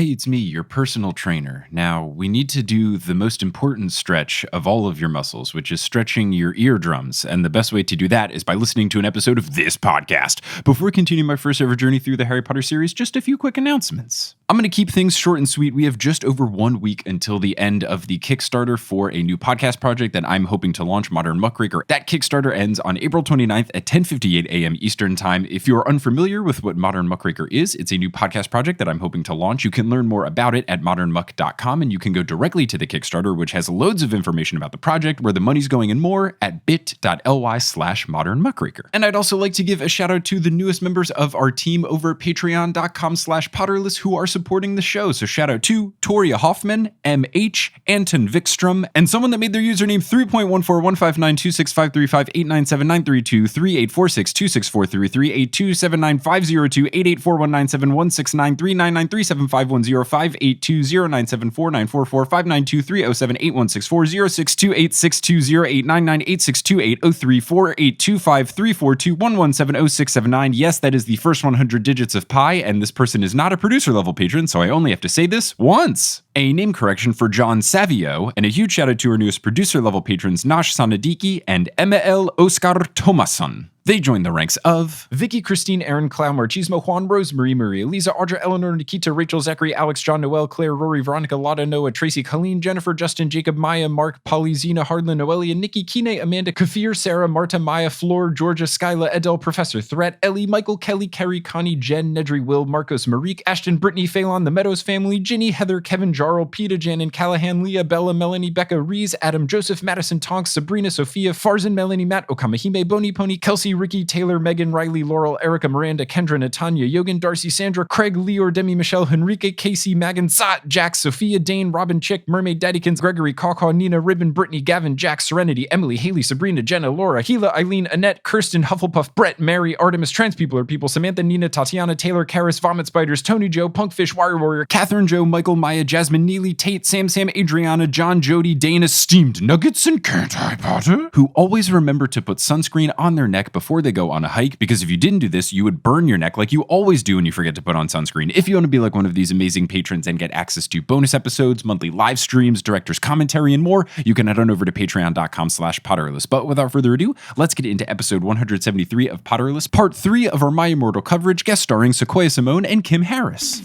Hey, it's me, your personal trainer. Now, we need to do the most important stretch of all of your muscles, which is stretching your eardrums. And the best way to do that is by listening to an episode of this podcast. Before we continue my first ever journey through the Harry Potter series, just a few quick announcements. I'm going to keep things short and sweet. We have just over 1 week until the end of the Kickstarter for a new podcast project that I'm hoping to launch, Modern Muckraker. That Kickstarter ends on April 29th at 10:58 a.m. Eastern Time. If you're unfamiliar with what Modern Muckraker is, it's a new podcast project that I'm hoping to launch. You can learn more about it at modernmuck.com, and you can go directly to the Kickstarter, which has loads of information about the project, where the money's going, and more at bit.ly/modernmuckraker. And I'd also like to give a shout out to the newest members of our team over at patreon.com/Potterless who are supporting the show. So shout out to Toria Hoffman, MH, Anton Vikstrom, and someone that made their username 3.14159266535827950328241693974592307816280348253421170679. Yes, that is the first 100 digits of pi, and this person is not a producer level patron, so I only have to say this once. A name correction for John Savio, and a huge shout out to our newest producer level patrons Nash Sanadiki and Emael Oscar Thomasson. They joined the ranks of Vicky, Christine, Aaron, Clow, Marchismo, Juan, Rosemary, Maria, Lisa, Audra, Eleanor, Nikita, Rachel, Zachary, Alex, John, Noel, Claire, Rory, Veronica, Lotta, Noah, Tracy, Colleen, Jennifer, Justin, Jacob, Maya, Mark, Polly, Zena, Hardlin, Noelia, Nikki, Kine, Amanda, Kafir, Sarah, Marta, Maya, Floor, Georgia, Skyla, Edel, Professor Threat, Ellie, Michael, Kelly, Kerry, Connie, Jen, Nedry, Will, Marcos, Marique, Ashton, Brittany, Phelan, The Meadows Family, Ginny, Heather, Kevin, Jarl, Peta, Jan, and Callahan, Leah, Bella, Melanie, Becca, Rees, Adam, Joseph, Madison, Tonks, Sabrina, Sophia, Farzan, Melanie, Matt, Okamahime, Boney, Pony, Kelsey, Ricky, Taylor, Megan, Riley, Laurel, Erica, Miranda, Kendra, Natanya, Yogan, Darcy, Sandra, Craig, Leor, Demi, Michelle, Henrique, Casey, Megan, Sat, Jack, Sophia, Dane, Robin, Chick, Mermaid, Daddykins, Gregory, Kawkaw, Nina, Ribbon, Brittany, Gavin, Jack, Serenity, Emily, Haley, Sabrina, Jenna, Laura, Gila, Eileen, Annette, Kirsten, Hufflepuff, Brett, Mary, Artemis, Trans People are People, Samantha, Nina, Tatiana, Taylor, Karis, Vomit Spiders, Tony, Joe, Punkfish, Wire Warrior, Catherine, Joe, Michael, Maya, Jasmine, Neely, Tate, Sam, Adriana, John, Jody, Dana, Steamed Nuggets, and Can't I Potter, who always remember to put sunscreen on their neck before they go on a hike, because if you didn't do this, you would burn your neck like you always do when you forget to put on sunscreen. If you want to be like one of these amazing patrons and get access to bonus episodes, monthly live streams, director's commentary, and more, you can head on over to patreon.com/Potterless. But without further ado, let's get into episode 173 of Potterless, part 3 of our My Immortal coverage, guest starring Sequoia, Simone, and Kim Harris.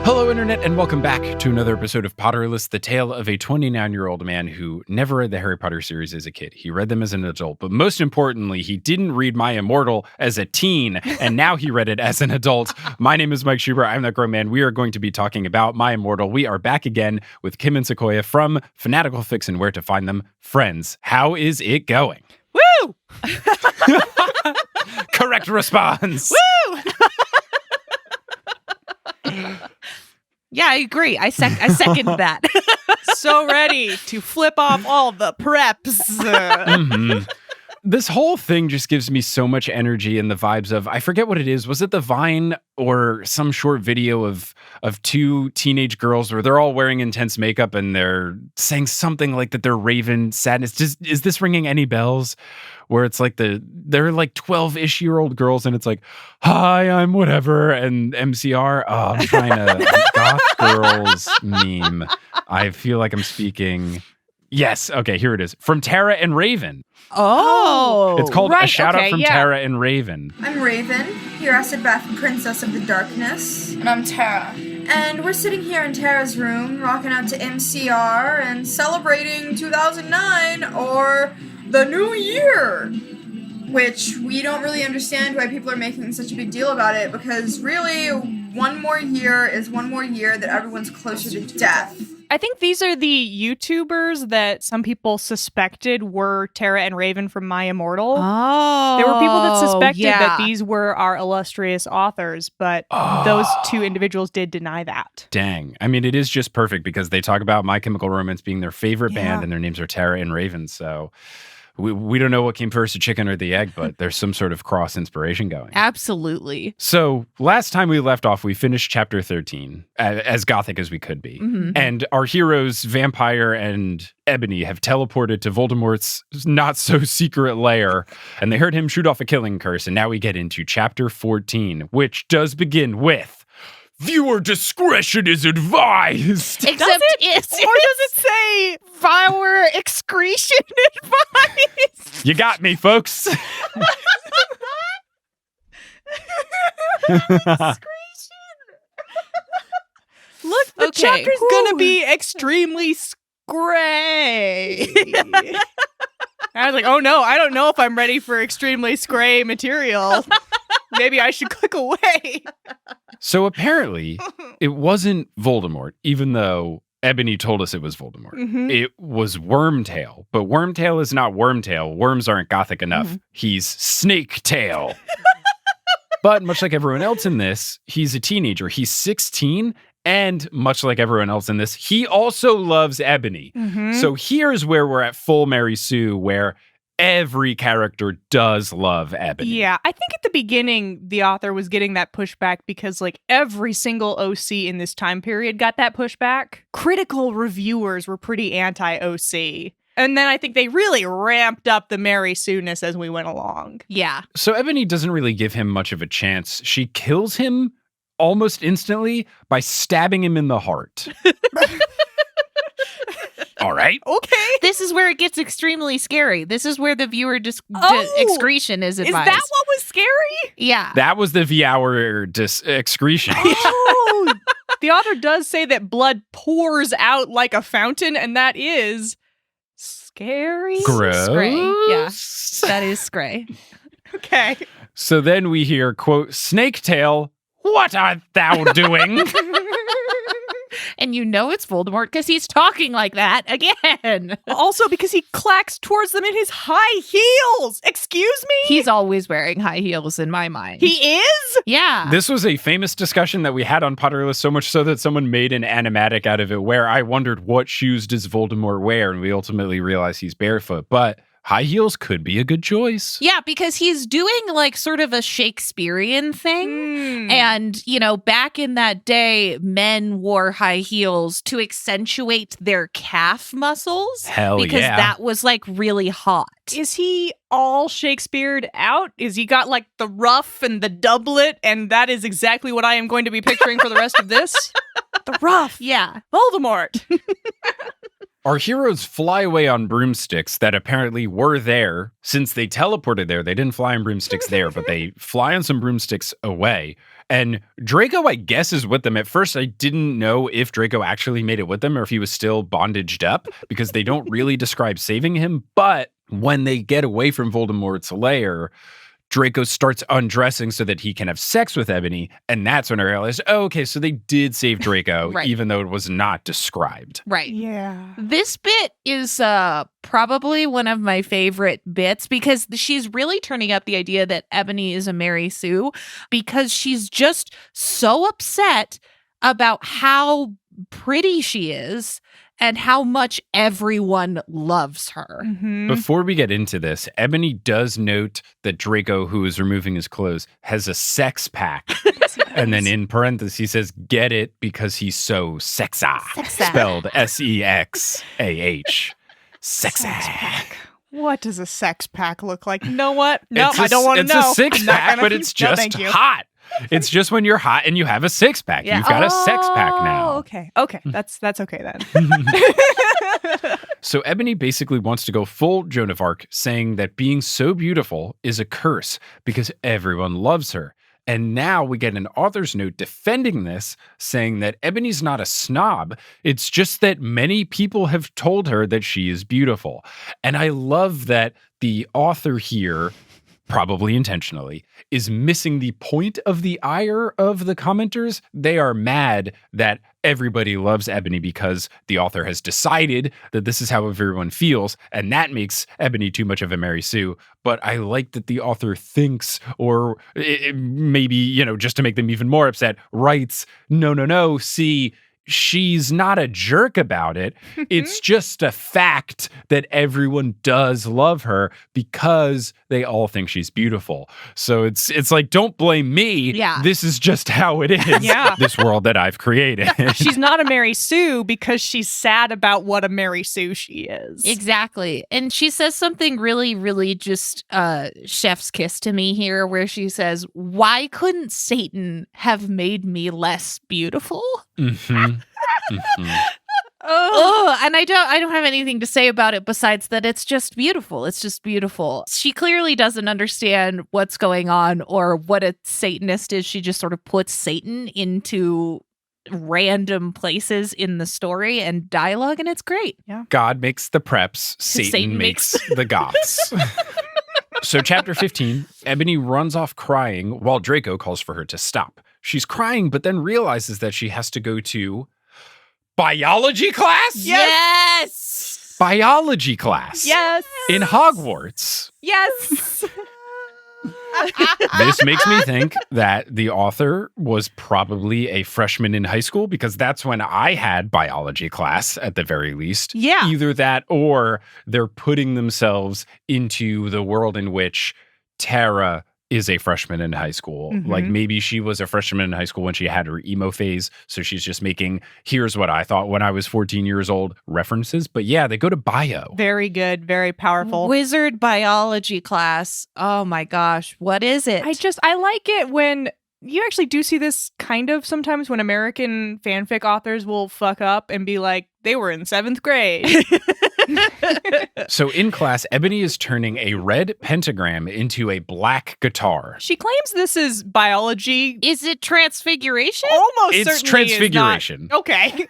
Hello, Internet, and welcome back to another episode of Potterless, the tale of a 29-year-old man who never read the Harry Potter series as a kid. He read them as an adult, but most importantly, he didn't read My Immortal as a teen, and now he read it as an adult. My name is Mike Schubert. I'm that grown man. We are going to be talking about My Immortal. We are back again with Kim and Sequoia from Fanatical Fics and Where to Find Them. Friends, how is it going? Woo! Correct response. Woo! Yeah, I agree. I second that. So ready to flip off all the preps. Mm-hmm. This whole thing just gives me so much energy and the vibes of, I forget what it is. Was it the Vine or some short video of two teenage girls where they're all wearing intense makeup and they're saying something like that they're Raven sadness? Is this ringing any bells? Where it's like they're like 12-ish-year-old girls and it's like, hi, I'm whatever, and MCR, I'm trying to goth girls meme. I feel like I'm speaking. Yes, okay, here it is. From Tara and Raven. Oh, it's called right, A Shout okay, Out from Tara and Raven. I'm Raven, your Bath Princess of the Darkness. And I'm Tara. And we're sitting here in Tara's room, rocking out to MCR and celebrating 2009, or the new year. Which we don't really understand why people are making such a big deal about it, because really, one more year is one more year that everyone's closer to death. I think these are the YouTubers that some people suspected were Tara and Raven from My Immortal. Oh. There were people that suspected that these were our illustrious authors, but those two individuals did deny that. Dang. I mean, it is just perfect because they talk about My Chemical Romance being their favorite band and their names are Tara and Raven, so we don't know what came first, the chicken or the egg, but there's some sort of cross inspiration going. Absolutely. So last time we left off, we finished chapter 13, as gothic as we could be. Mm-hmm. And our heroes, Vampire and Ebony, have teleported to Voldemort's not-so-secret lair, and they heard him shoot off a killing curse. And now we get into chapter 14, which does begin with, viewer discretion is advised. Except it's Or does it say viewer excretion advice? You got me, folks. Look, the Okay. chapter's gonna be extremely scray. I was like, oh no, I don't know if I'm ready for extremely scray material. Maybe I should click away. So apparently, it wasn't Voldemort, even though Ebony told us it was Voldemort. Mhm. It was Wormtail, but Wormtail is not Wormtail. Worms aren't gothic enough. Mhm. He's Snaketail. But much like everyone else in this, he's a teenager. He's 16, and much like everyone else in this, he also loves Ebony. Mhm. So here's where we're at full Mary Sue, where every character does love Ebony. Yeah, I think at the beginning the author was getting that pushback because like every single OC in this time period got that pushback. Critical reviewers were pretty anti-OC. And then I think they really ramped up the Mary Sue-ness as we went along. Yeah. So Ebony doesn't really give him much of a chance. She kills him almost instantly by stabbing him in the heart. All right. Okay. This is where it gets extremely scary. This is where the viewer Oh! excretion is Is advised. that what was scary? Yeah. That was the V-hour excretion. Oh, the author does say that blood pours out like a fountain, and that is scary. Gross. Scray. Yeah. That is scray. Okay. So then we hear, quote, Snaketail, what art thou doing? And you know it's Voldemort because he's talking like that again. Also, because he clacks towards them in his high heels. Excuse me? He's always wearing high heels in my mind. He is? Yeah. This was a famous discussion that we had on Potterless, so much so that someone made an animatic out of it where I wondered what shoes does Voldemort wear, and we ultimately realized he's barefoot. But high heels could be a good choice. Yeah, because he's doing like sort of a Shakespearean thing. Hmm. And, you know, back in that day, men wore high heels to accentuate their calf muscles. Hell because yeah. that was like really hot. Is he all Shakespeare'd out? Is he got like the ruff and the doublet? And that is exactly what I am going to be picturing for the rest of this? The ruff. Yeah. Voldemort. Our heroes fly away on broomsticks that apparently were there since they teleported there. They didn't fly on broomsticks there, but they fly on some broomsticks away. And Draco, I guess, is with them. At first, I didn't know if Draco actually made it with them or if he was still bondaged up because they don't really describe saving him. But when they get away from Voldemort's lair, Draco starts undressing so that he can have sex with Ebony. And that's when I realized, oh, okay, so they did save Draco, Right. even though it was not described. Right. Yeah. This bit is probably one of my favorite bits because she's really turning up the idea that Ebony is a Mary Sue because she's just so upset about how pretty she is and how much everyone loves her. Mhm. Before we get into this, Ebony does note that Draco, who is removing his clothes, has a sex pack. And then in parentheses, he says, get it because he's so sexy. Sexy. Spelled S-E-X-A-H. Sexy. What does a sex pack look like? You know what? No, It's I don't want to know. It's a six I'm not pack, gonna- but it's No, just thank you. hot. It's just when you're hot and you have a six pack. Yeah. You've got a sex pack now. Oh, okay. Okay. That's okay then. So Ebony basically wants to go full Joan of Arc, saying that being so beautiful is a curse because everyone loves her. And now we get an author's note defending this, saying that Ebony's not a snob. It's just that many people have told her that she is beautiful. And I love that the author here, probably intentionally, is missing the point of the ire of the commenters. They are mad that everybody loves Ebony because the author has decided that this is how everyone feels, and that makes Ebony too much of a Mary Sue. But I like that the author thinks, or maybe, just to make them even more upset, writes, no, see, she's not a jerk about it. It's just a fact that everyone does love her because they all think she's beautiful. So it's like, don't blame me. Yeah. This is just how it is. Yeah. This world that I've created. She's not a Mary Sue because she's sad about what a Mary Sue she is. Exactly. And she says something really, really just chef's kiss to me here, where she says, why couldn't Satan have made me less beautiful? Mhm. Mhm. Oh, and I don't have anything to say about it besides that it's just beautiful. It's just beautiful. She clearly doesn't understand what's going on or what a Satanist is. She just sort of puts Satan into random places in the story and dialogue, and it's great. God makes the preps, Satan makes the goths. So chapter 15, Ebony runs off crying while Draco calls for her to stop. She's crying, but then realizes that she has to go to biology class? Yes! Biology class. Yes. In Hogwarts. Yes. This makes me think that the author was probably a freshman in high school, because that's when I had biology class at the very least. Yeah. Either that or they're putting themselves into the world in which Tara is a freshman in high school. Mhm. Like maybe she was a freshman in high school when she had her emo phase. So she's just making, here's what I thought when I was 14 years old references. But yeah, they go to bio. Very good. Very powerful. Wizard biology class. Oh my gosh. What is it? I like it when you actually do see this kind of sometimes when American fanfic authors will fuck up and be like, they were in 7th grade. So in class, Ebony is turning a red pentagram into a black guitar. She claims this is biology. Is it transfiguration? Almost It's certainly transfiguration. Is not. Okay.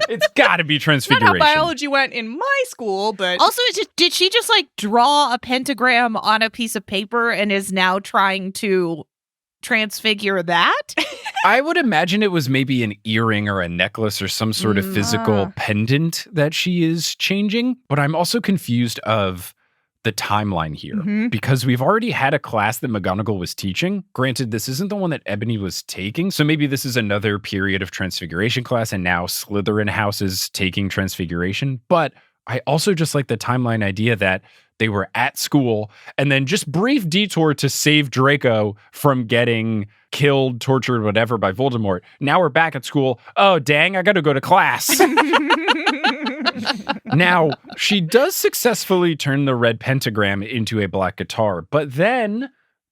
It's got to be Not transfiguration. how biology went in my school, but Also, did she just like draw a pentagram on a piece of paper and is now trying to transfigure that? I would imagine it was maybe an earring or a necklace or some sort of physical pendant that she is changing. But I'm also confused of the timeline here, because we've already had a class that McGonagall was teaching. Granted, this isn't the one that Ebony was taking. So maybe this is another period of transfiguration class and now Slytherin House is taking transfiguration. But I also just like the timeline idea that they were at school and then just brief detour to save Draco from getting killed, tortured, whatever by Voldemort. Now we're back at school. Oh, dang, I got to go to class. Now, she does successfully turn the red pentagram into a black guitar, but then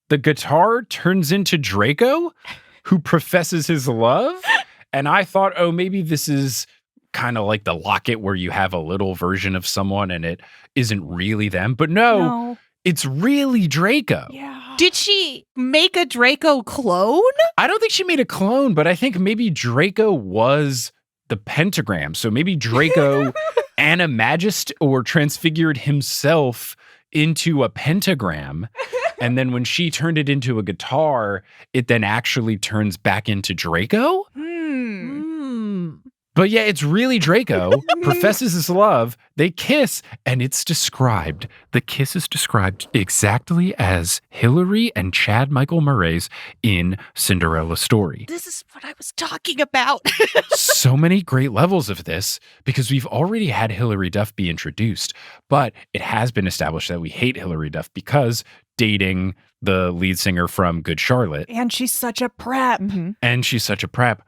the guitar turns into Draco, who professes his love. And I thought, oh, maybe this is kind of like the locket where you have a little version of someone and it isn't really them. But no. It's really Draco. yeah. Did she make a Draco clone? I don't think she made a clone, but I think maybe Draco was the pentagram. So maybe Draco animagist or transfigured himself into a pentagram. And then when she turned it into a guitar, it then actually turns back into Draco. But yeah, it's really Draco, professes his love, they kiss, and it's described. The kiss is described exactly as Hilary and Chad Michael Murray's in Cinderella Story. This is what I was talking about. So many great levels of this, because we've already had Hilary Duff be introduced, but it has been established that we hate Hilary Duff because dating the lead singer from Good Charlotte. And she's such a prep. And she's such a prep.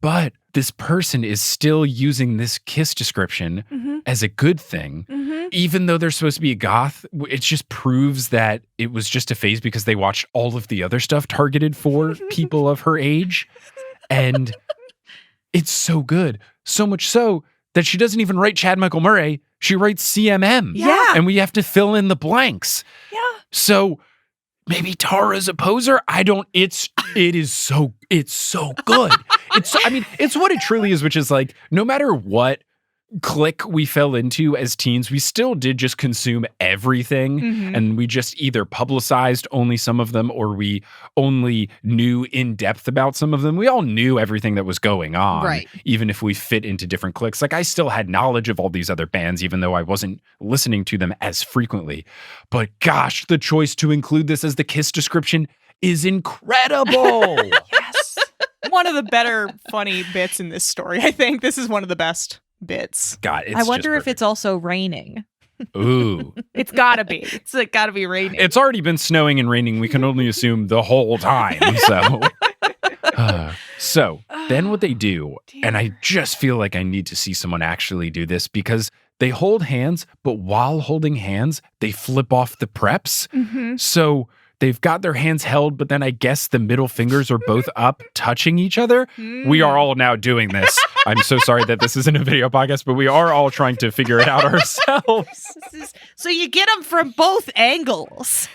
But this person is still using this kiss description as a good thing. Even though they're supposed to be a goth, it just proves that it was just a phase because they watched all of the other stuff targeted for people of her age. And it's so good. So much so that she doesn't even write Chad Michael Murray. She writes CMM. Yeah. And we have to fill in the blanks. Yeah. So maybe Tara's a poser. It's so good. It's what it truly is, which is like, no matter what clique we fell into as teens, we still did just consume everything. And we just either publicized only some of them or we only knew in depth about some of them. We all knew everything that was going on, Right. Even if we fit into different cliques. Like I still had knowledge of all these other bands, even though I wasn't listening to them as frequently. But gosh, the choice to include this as the kiss description is incredible. Yes. one of the better funny bits in this story. I think this is one of the best bits. God, it's I wonder just if it's also raining. Ooh. It's gotta be. It's like gotta be raining. It's already been snowing and raining. We can only assume the whole time. So then what they do, and I just feel like I need to see someone actually do this because they hold hands, but while holding hands, they flip off the preps. Mm-hmm. So they've got their hands held, but then I guess the middle fingers are both up touching each other. We are all now doing this. I'm so sorry that this isn't a video podcast, but we are all trying to figure it out ourselves. So you get them from both angles.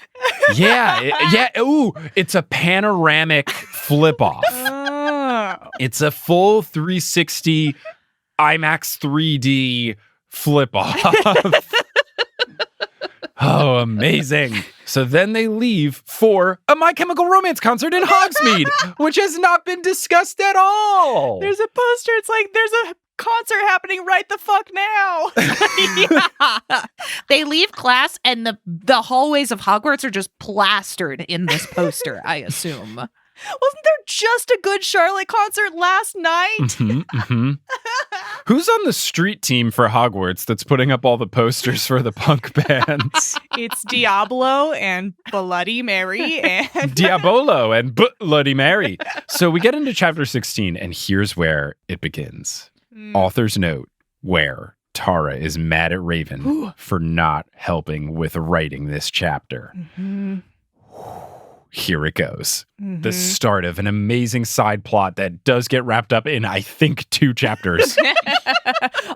Yeah. Ooh, it's a panoramic flip off. Oh. It's a full 360 IMAX 3D flip off. Oh, amazing. So then they leave for a My Chemical Romance concert in Hogsmeade, which has not been discussed at all. There's a poster. It's like, there's a concert happening right the fuck now. Yeah. They leave class and the hallways of Hogwarts are just plastered in this poster, I assume. Wasn't there just a Good Charlotte concert last night? Mm-hmm. Who's on the street team for Hogwarts that's putting up all the posters for the punk bands? It's Diablo and Bloody Mary and Diabolo and Bloody Mary. So we get into chapter 16, and here's where it begins. Author's note, where Tara is mad at Raven for not helping with writing this chapter. Mm-hmm. Here it goes. Mm-hmm. The start of an amazing side plot that does get wrapped up in, I think, 2 chapters.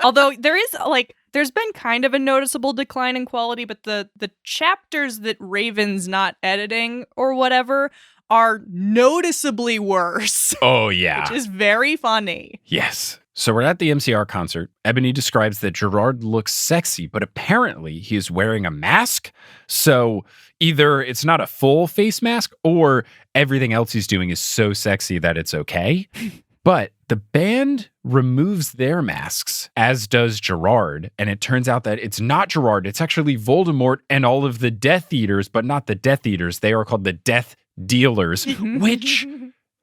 Although there's been kind of a noticeable decline in quality, but the chapters that Raven's not editing or whatever are noticeably worse. Oh, yeah. Which is very funny. Yes. So we're at the MCR concert. Ebony describes that Gerard looks sexy, but apparently he is wearing a mask. So either it's not a full face mask or everything else he's doing is so sexy that it's okay. But the band removes their masks, as does Gerard. And it turns out that it's not Gerard. It's actually Voldemort and all of the Death Eaters, but not the Death Eaters. They are called the Death Dealers, which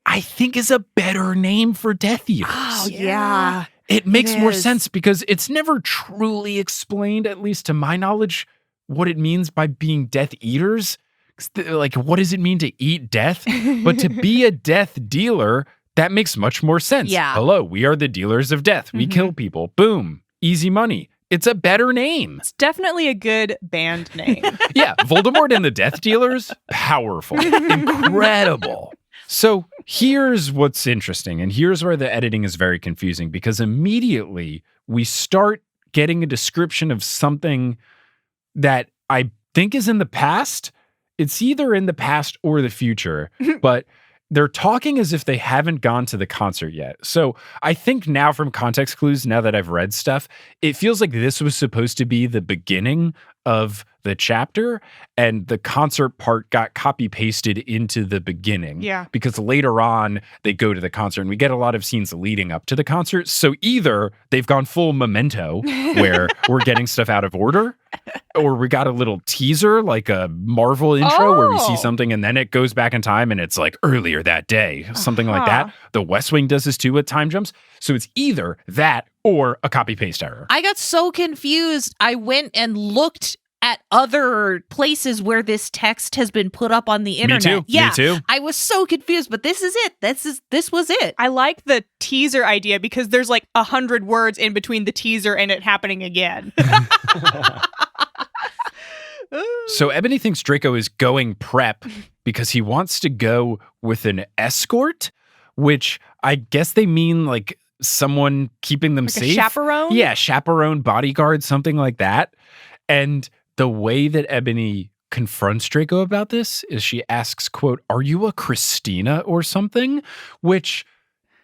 I think is a better name for Death Eaters. Oh, yeah. It makes more is. sense because it's never truly explained, at least to my knowledge, what it means by being Death Eaters. Like, what does it mean to eat death? But to be a death dealer, that makes much more sense. Yeah. Hello, we are the dealers of death. We kill people. Boom. Easy money. It's a better name. It's definitely a good band name. Yeah, Voldemort and the Death Dealers, powerful, incredible. So here's what's interesting, and here's where the editing is very confusing, because immediately we start getting a description of something that I think is in the past. It's either in the past or the future, but they're talking as if they haven't gone to the concert yet. So I think now from context clues, now that I've read stuff, it feels like this was supposed to be the beginning of the chapter and the concert part got copy pasted into the beginning. Yeah. Because later on they go to the concert and we get a lot of scenes leading up to the concert. So either they've gone full Memento where we're getting stuff out of order, or we got a little teaser like a Marvel intro where we see something and then it goes back in time and it's like earlier that day, something like that. The West Wing does this too with time jumps. So it's either that or a copy paste error. I got so confused. I went and looked at other places where this text has been put up on the internet. Me too. Yeah, Me too. I was so confused, but this is it. This was it. I like the teaser idea because there's like 100 words in between the teaser and it happening again. So Ebony thinks Draco is going prep because he wants to go with an escort, which I guess they mean like someone keeping them Like safe. a chaperone? Yeah, chaperone, bodyguard, something like that. And the way that Ebony confronts Draco about this is she asks, quote, "Are you a Christina or something?" Which,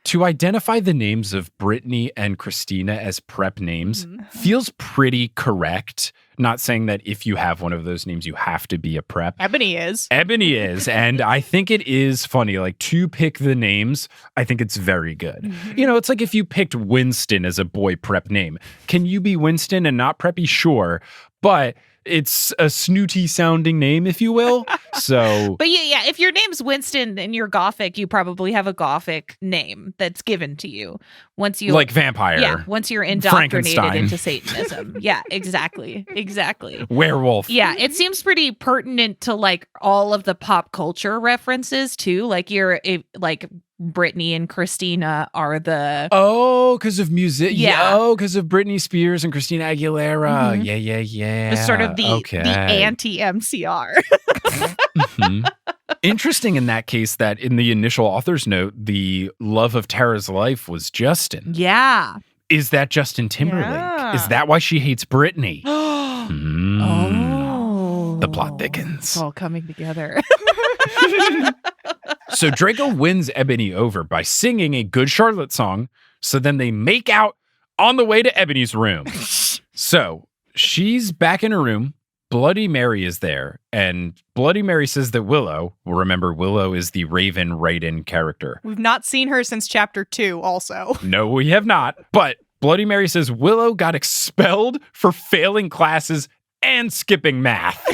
to identify the names of Brittany and Christina as prep names feels pretty correct. Not saying that if you have one of those names, you have to be a prep. Ebony is. Ebony is, and I think it is funny. Like, to pick the names, I think it's very good. You know, it's like if you picked Winston as a boy prep name. Can you be Winston and not preppy? Sure. But it's a snooty sounding name, if you will. So, But yeah, if your name's Winston and you're Gothic, you probably have a Gothic name that's given to you once you like vampire. Yeah, once you're indoctrinated Frankenstein. into Satanism. Yeah, exactly. Werewolf. Yeah, it seems pretty pertinent to like all of the pop culture references too. Like like Britney and Christina are the Oh, because of music. Yeah. Oh, because of Britney Spears and Christina Aguilera. Mhm. Yeah. sort of the Okay. anti-MCR. Mhm. Interesting in that case that in the initial author's note, the love of Tara's life was Justin. Yeah. Is that Justin Timberlake? Yeah. Is that why she hates Britney? Oh. The plot thickens. It's all coming together. So Draco wins Ebony over by singing a Good Charlotte song. So then they make out on the way to Ebony's room. So she's back in her room. Bloody Mary is there. And Bloody Mary says that Willow, remember, Willow is the Raven write-in character. We've not seen her since chapter 2 also. No, we have not. But Bloody Mary says Willow got expelled for failing classes and skipping math.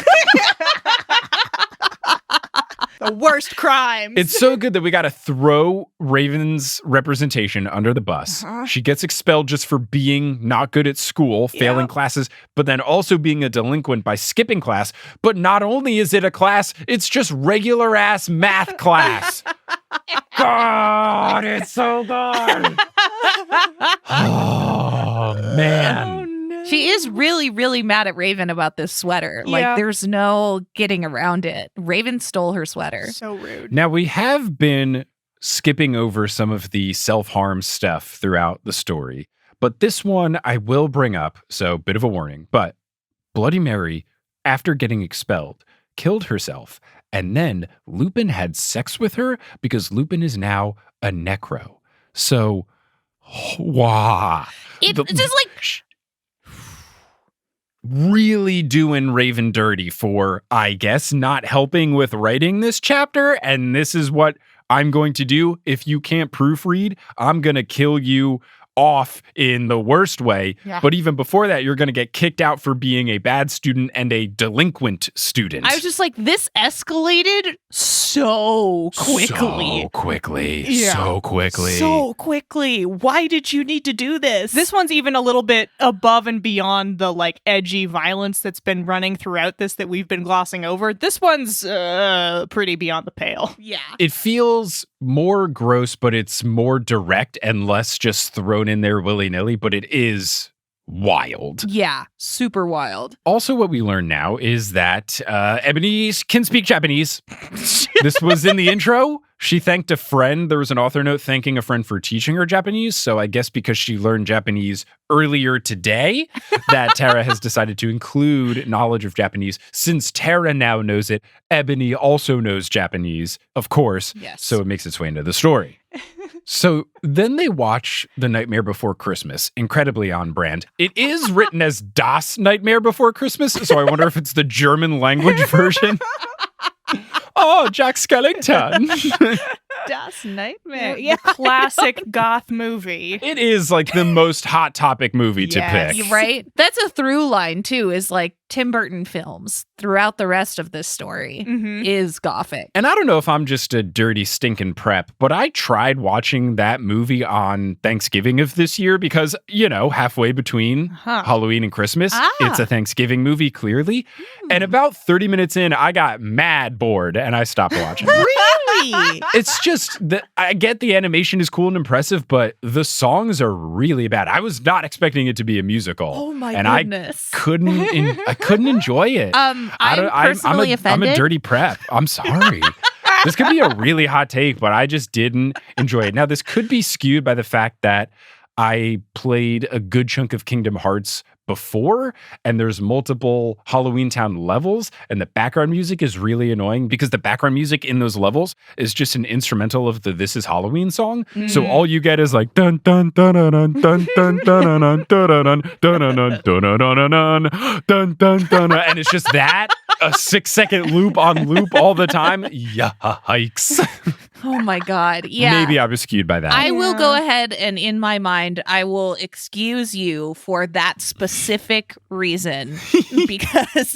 The worst crimes. It's so good that we got to throw Raven's representation under the bus. Uh-huh. She gets expelled just for being not good at school, failing Yeah. classes, but then also being a delinquent by skipping class. But not only is it a class, it's just regular ass math class. God, it's so good. Oh, man. Oh, no. She is really, really mad at Raven about this sweater. Yeah. Like, there's no getting around it. Raven stole her sweater. So rude. Now, we have been skipping over some of the self-harm stuff throughout the story, but this one I will bring up, so bit of a warning, but Bloody Mary, after getting expelled, killed herself, and then Lupin had sex with her because Lupin is now a necro. So, wow. It's just like, really doing Raven dirty for, I guess, not helping with writing this chapter. And this is what I'm going to do. If you can't proofread, I'm going to kill you off in the worst way. Yeah. But even before that, you're going to get kicked out for being a bad student and a delinquent student. I was just like, this escalated so quickly. So quickly. Yeah. So quickly. So quickly. Why did you need to do this? This one's even a little bit above and beyond the like edgy violence that's been running throughout this that we've been glossing over. This one's pretty beyond the pale. Yeah. It feels more gross, but it's more direct and less just thrown in there willy-nilly, but it is wild. Yeah. Super wild. Also, what we learn now is that Ebony can speak Japanese. This was in the intro. She thanked a friend. There was an author note thanking a friend for teaching her Japanese. So I guess because she learned Japanese earlier today, that Tara has decided to include knowledge of Japanese. Since Tara now knows it, Ebony also knows Japanese, of course. Yes. So it makes its way into the story. So then they watch The Nightmare Before Christmas, incredibly on brand. It is written as Das Nightmare Before Christmas, so I wonder if it's the German language version. Oh, Jack Skellington. Das Nightmare. Yeah. Classic goth movie. It is like the most hot topic movie to Yes. pick. Right? That's a through line, too, is like Tim Burton films throughout the rest of this story Mhm. is Gothic. And I don't know if I'm just a dirty stinking prep, but I tried watching that movie on Thanksgiving of this year because, you know, halfway between Huh. Halloween and Christmas, Ah. it's a Thanksgiving movie, clearly. And about 30 minutes in, I got mad bored and I stopped watching. Really? It's just that I get the animation is cool and impressive, but the songs are really bad. I was not expecting it to be a musical. Oh my and goodness. I couldn't enjoy it. I'm personally offended. I'm a dirty prep. I'm sorry. This could be a really hot take, but I just didn't enjoy it. Now, this could be skewed by the fact that I played a good chunk of Kingdom Hearts before, and there's multiple Halloween Town levels, and the background music is really annoying because the background music in those levels is just an instrumental of the This Is Halloween song. So all you get is like dun dun dun dun dun dun dun dun dun dun dun dun dun dun dun dun, and it's just that a 6-second loop on loop all the time. Yikes. Oh my God. Yeah. Maybe I was skewed by that. I will go ahead and in my mind, I will excuse you for that specific reason because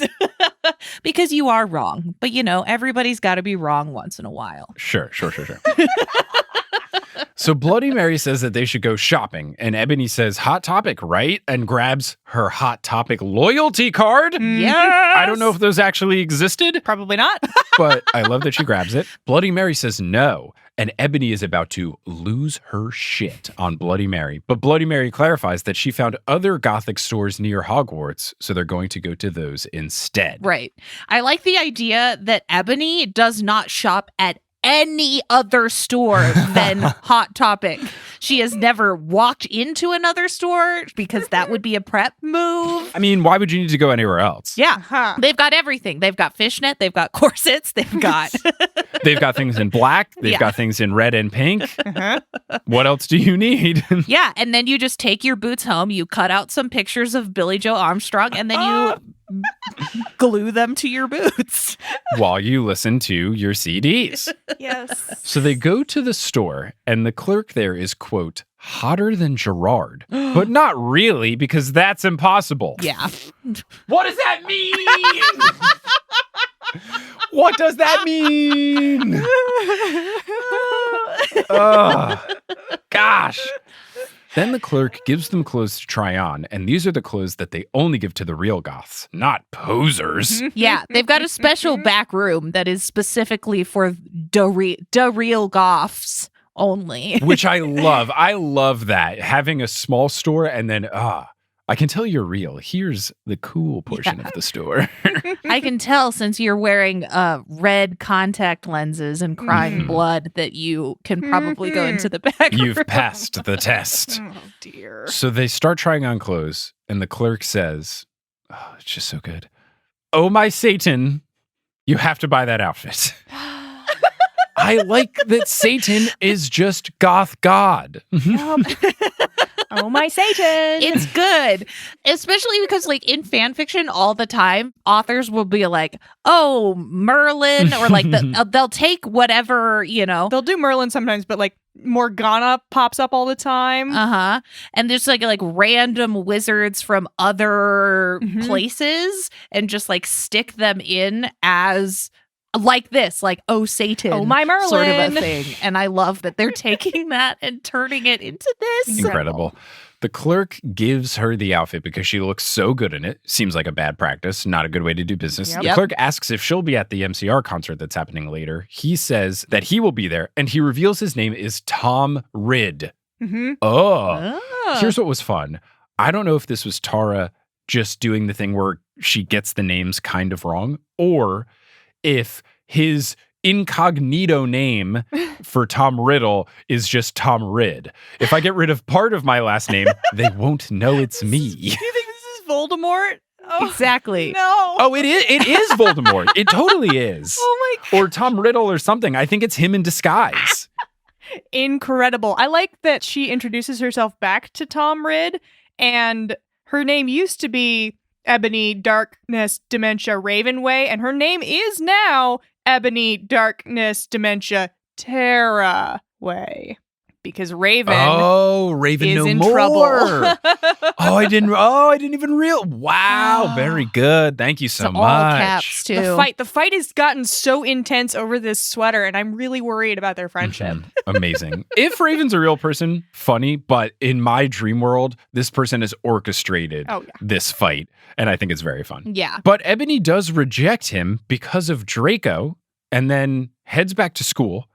you are wrong. But everybody's got to be wrong once in a while. Sure. So Bloody Mary says that they should go shopping, and Ebony says, Hot Topic, right? And grabs her Hot Topic loyalty card. Yes. I don't know if those actually existed, Probably not. but I love that she grabs it. Bloody Mary says no, and Ebony is about to lose her shit on Bloody Mary. But Bloody Mary clarifies that she found other Gothic stores near Hogwarts, so they're going to go to those instead. Right. I like the idea that Ebony does not shop at any other store than Hot Topic. She has never walked into another store because that would be a prep move. I mean, why would you need to go anywhere else? Yeah. Huh. They've got everything. They've got fishnet. They've got corsets. They've got... They've got things in black. They've Yeah. got things in red and pink. Uh-huh. What else do you need? Yeah. And then you just take your boots home. You cut out some pictures of Billy Joe Armstrong and then you glue them to your boots. While you listen to your CDs. Yes. So they go to the store, and the clerk there is, quote, hotter than Gerard. But not really, because that's impossible. Yeah. What does that mean? What does that mean? Ugh. Gosh. Then the clerk gives them clothes to try on, and these are the clothes that they only give to the real goths, not posers. Yeah. They've got a special back room that is specifically for the real goths only. Which I love. I love that. Having a small store and then, I can tell you're real. Here's the cool portion of the store. I can tell since you're wearing red contact lenses and crying blood that you can probably go into the back You've room. passed the test. Oh, dear. So they start trying on clothes, and the clerk says, oh, it's just so good. Oh, my Satan, you have to buy that outfit. I like that Satan is just goth god. Oh, my Satan. It's good, especially because like in fan fiction all the time, authors will be like, oh, Merlin, or like they'll take whatever, They'll do Merlin sometimes, but like Morgana pops up all the time. And there's like random wizards from other places and just like stick them in as like this, like, oh, Satan. Oh, my Merlin. Sort of a thing. And I love that they're taking that and turning it into this. Incredible. The clerk gives her the outfit because she looks so good in it. Seems like a bad practice, not a good way to do business. Yep. The clerk asks if she'll be at the MCR concert that's happening later. He says that he will be there, and he reveals his name is Tom Ridd. Here's what was fun. I don't know if this was Tara just doing the thing where she gets the names kind of wrong, or if his incognito name for Tom Riddle is just Tom Ridd. If I get rid of part of my last name, they won't know it's me. You think this is Voldemort? Oh, Exactly. no. Oh, it is Voldemort. It totally is. Oh my God. Or Tom Riddle or something. I think it's him in disguise. Incredible. I like that she introduces herself back to Tom Ridd, and her name used to be Ebony Darkness Dementia Ravenway, and her name is now Ebony Darkness Dementia Terraway. Because Raven Raven is no in more. trouble. I didn't even realize. Wow, very good. Thank you so So much. all caps too. The fight has gotten so intense over this sweater, and I'm really worried about their friendship. Amazing. If Raven's a real person, funny, but in my dream world, this person has orchestrated this fight, and I think it's very fun. Yeah. But Ebony does reject him because of Draco, and then heads back to school.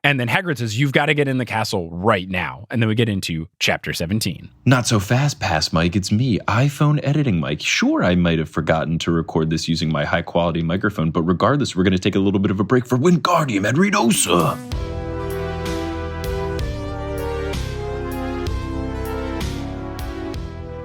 And then Hagrid says, you've got to get in the castle right now. And then we get into chapter 17. Not so fast, Pass Mike. It's me, iPhone editing Mike. Sure, I might have forgotten to record this using my high-quality microphone, but regardless, we're going to take a little bit of a break for Wingardium Adredosa.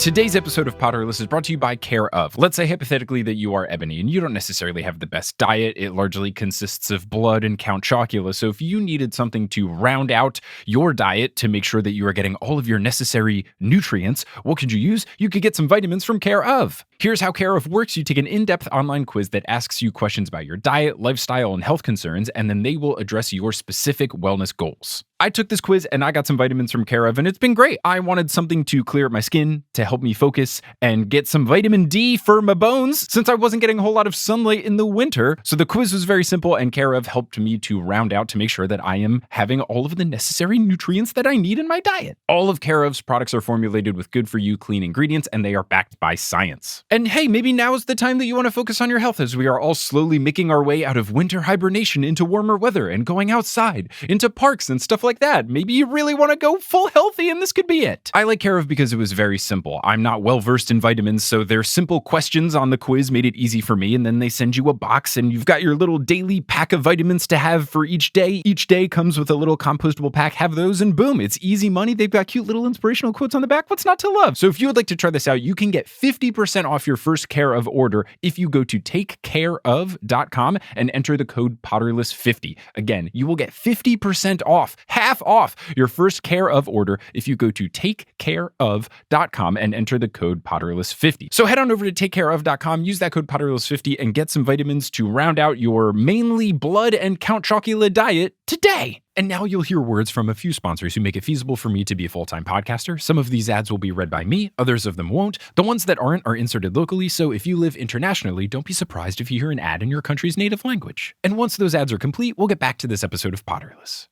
Today's episode of Potterless is brought to you by Care Of. Let's say hypothetically that you are Ebony and you don't necessarily have the best diet. It largely consists of blood and Count Chocula. So if you needed something to round out your diet to make sure that you are getting all of your necessary nutrients, what could you use? You could get some vitamins from Care Of. Here's how Care Of works. You take an in-depth online quiz that asks you questions about your diet, lifestyle, and health concerns, and then they will address your specific wellness goals. I took this quiz and I got some vitamins from Care Of, and it's been great. I wanted something to clear up my skin, to help me focus, and get some vitamin D for my bones, since I wasn't getting a whole lot of sunlight in the winter. So the quiz was very simple, and Care Of helped me to round out to make sure that I am having all of the necessary nutrients that I need in my diet. All of Care Of's products are formulated with good-for-you clean ingredients, and they are backed by science. And hey, maybe now is the time that you want to focus on your health, as we are all slowly making our way out of winter hibernation into warmer weather and going outside, into parks and stuff like that. Maybe you really want to go full healthy, and this could be it. I like Care Of because it was very simple. I'm not well versed in vitamins, so their simple questions on the quiz made it easy for me, and then they send you a box, and you've got your little daily pack of vitamins to have for each day. Each day comes with a little compostable pack. Have those, and boom, it's easy money. They've got cute little inspirational quotes on the back. What's not to love? So if you would like to try this out, you can get 50% off your first Care Of order if you go to takecareof.com and enter the code Potterless50. Again, you will get 50% off, half off your first Care Of order if you go to takecareof.com and enter the code Potterless50. So head on over to takecareof.com, use that code Potterless50, and get some vitamins to round out your mainly blood and Count Chocula diet today. And now you'll hear words from a few sponsors who make it feasible for me to be a full-time podcaster. Some of these ads will be read by me, others of them won't. The ones that aren't are inserted locally, so if you live internationally, don't be surprised if you hear an ad in your country's native language. And once those ads are complete, we'll get back to this episode of Potterless.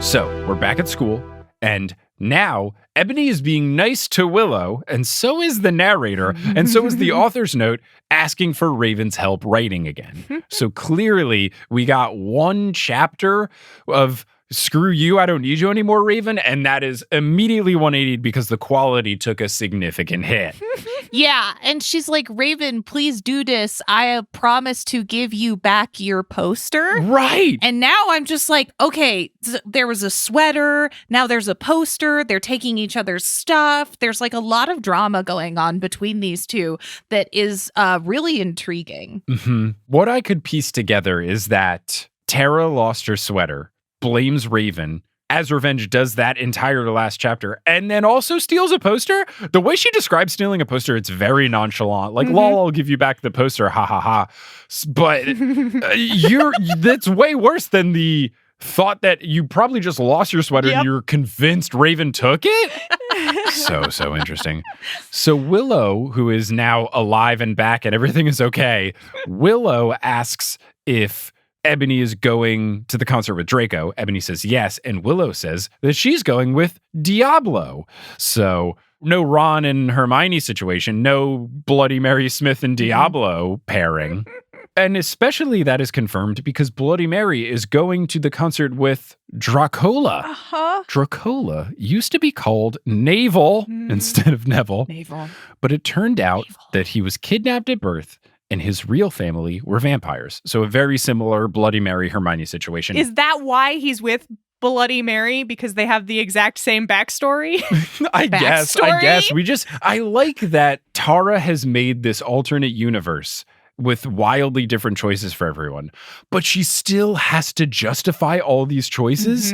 So, we're back at school, and now Ebony is being nice to Willow, and so is the narrator, and so is the author's note asking for Raven's help writing again. So clearly, we got one chapter of screw you, I don't need you anymore, Raven, and that is immediately 180'd because the quality took a significant hit. Yeah, and she's like, Raven, please do this. I promise to give you back your poster. Right. And now I'm just like, okay, there was a sweater. Now there's a poster. They're taking each other's stuff. There's like a lot of drama going on between these two that is really intriguing. Mm-hmm. What I could piece together is that Tara lost her sweater, blames Raven, as revenge does that entire last chapter, and then also steals a poster. The way she describes stealing a poster, it's very nonchalant. Like, lol, I'll give you back the poster, ha ha ha. But that's way worse than the thought that you probably just lost your sweater and you're convinced Raven took it. So interesting. So Willow, who is now alive and back and everything is okay, Willow asks if Ebony is going to the concert with Draco. Ebony says yes, and Willow says that she's going with Diablo. So no Ron and Hermione situation, no Bloody Mary Smith and Diablo pairing. And especially that is confirmed because Bloody Mary is going to the concert with Dracola. Dracola used to be called Navel instead of Neville. Navel. But it turned out that he was kidnapped at birth and his real family were vampires. So a very similar Bloody Mary Hermione situation. Is that why he's with Bloody Mary? Because they have the exact same backstory? I guess. I like that Tara has made this alternate universe with wildly different choices for everyone, but she still has to justify all these choices.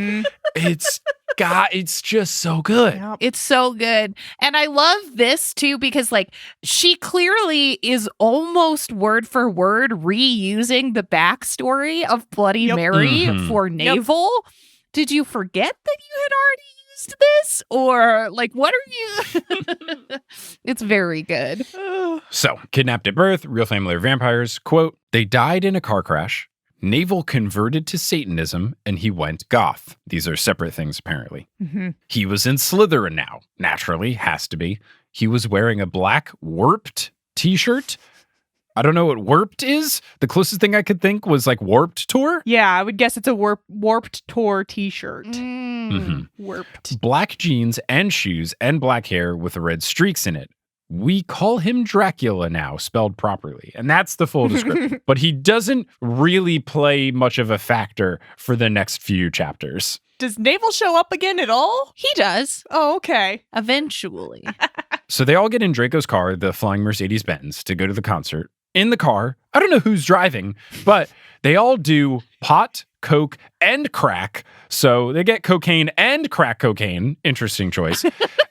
It's just so good. Yep. It's so good. And I love this too, because like she clearly is almost word for word reusing the backstory of Bloody Mary for Navel. Did you forget that you had already used this? Or like, what are you? It's very good. So, kidnapped at birth, real family are vampires. Quote, they died in a car crash. Navel converted to Satanism and he went goth. These are separate things, apparently. He was in Slytherin now. Naturally, has to be. He was wearing a black warped t-shirt. I don't know what warped is. The closest thing I could think was like Warped Tour. Yeah, I would guess it's a Warped Tour t-shirt. Mm. Warped. Black jeans and shoes and black hair with red streaks in it. We call him Dracula now, spelled properly. And that's the full description. But he doesn't really play much of a factor for the next few chapters. Does Naval show up again at all? He does, Oh, okay. eventually. So they all get in Draco's car, the flying Mercedes-Benz, to go to the concert. In the car, I don't know who's driving, but they all do pot, coke, and crack. So they get cocaine and crack cocaine. Interesting choice.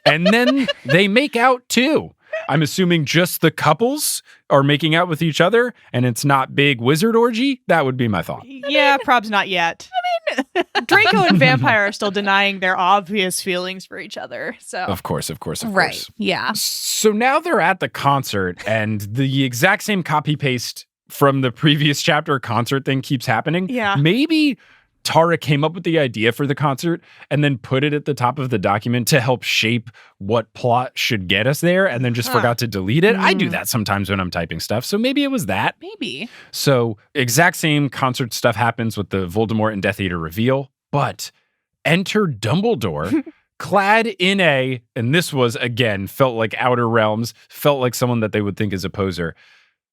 And then they make out too. I'm assuming just the couples are making out with each other and it's not big wizard orgy. That would be my thought. Yeah, probs not yet. Draco and Vampire are still denying their obvious feelings for each other. So Of course. Right. Yeah. So now they're at the concert and the exact same copy paste from the previous chapter concert thing keeps happening. Yeah. Maybe Tara came up with the idea for the concert and then put it at the top of the document to help shape what plot should get us there and then just forgot to delete it. I do that sometimes when I'm typing stuff. So maybe it was that. Maybe. So exact same concert stuff happens with the Voldemort and Death Eater reveal, but enter Dumbledore clad in and this was again, felt like Outer Realms, felt like someone that they would think is a poser,